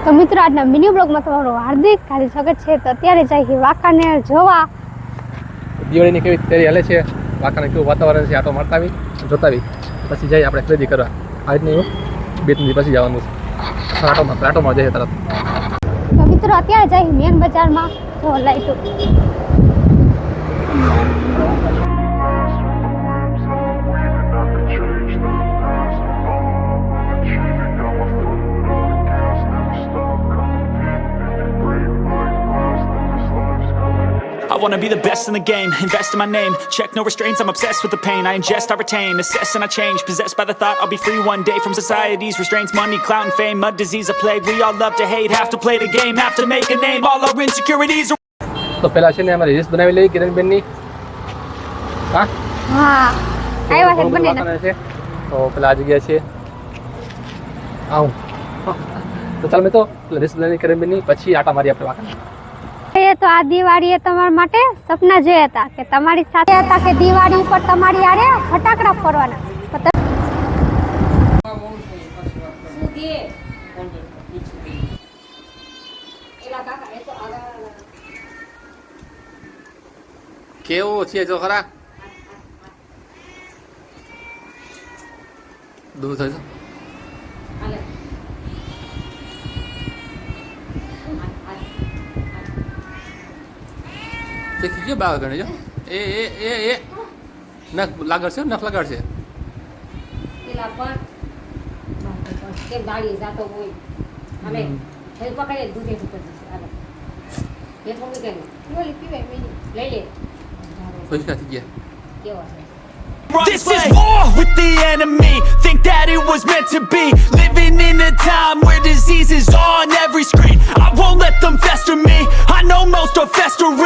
તો મિત્રો આજના મિની બ્લોગમાં તમારું હાર્દિક સ્વાગત છે। તો અત્યારે જઈએ વાંકાનેર જોવા દિવાળીની કેવી તૈયારી હાલે છે, વાંકાનેર કેવું વાતાવરણ છે, આટો મારતા આવી જોતા આવી પછી જઈએ આપણે ખરીદી કરવા। આજની 2-3 દિવસ પછી જવાનું છે, આટોમાં જઈએ તરત। તો મિત્રો અત્યારે જઈએ મેન બજારમાં જો લાઈટો I wanna be the best in the game, invest in my name. Check no restraints, I'm obsessed with the pain. I ingest, I retain, assess and I change. Possessed by the thought I'll be free one day from society's restraints. Money, clout and fame, a disease, a plague. We all love to hate, have to play the game, have to make a name. All our insecurities are... તો પહેલા છે ને અમારે reels બનાવી લઈ કિરણબેનની। હા આવ્યા છે બને છે તો પેલા આ જગ્યા છે આવું તો ચાલ મેં તો રીલ્સ બનાવી કિરણબેનની પછી આટા મારી આપણે વાંકાનેર। તો આ દિવાળીએ તમારા માટે સપના જોયા હતા કે તમારી સાથે હતા કે દિવાળી ઉપર તમારી આરે ફટાકડા ફોડવાના। કેવું છે જો ખરા દૂધ થયો કે બાગ ગણે જો એ નખ લાગશે નખ લગાડશે પેલા પણ કે ગાડી જાતો હોય અમે એ પકડે દૂધે ઉપર જશે હાલો એ ફોન કે ઓલી પીવે મેની લઈ લે પૈસા થઈ ગયા કેવો છે This is war with the enemy. Think that it was meant to be. Living in a time where disease is on every screen. I won't let them fester me. I know most are festering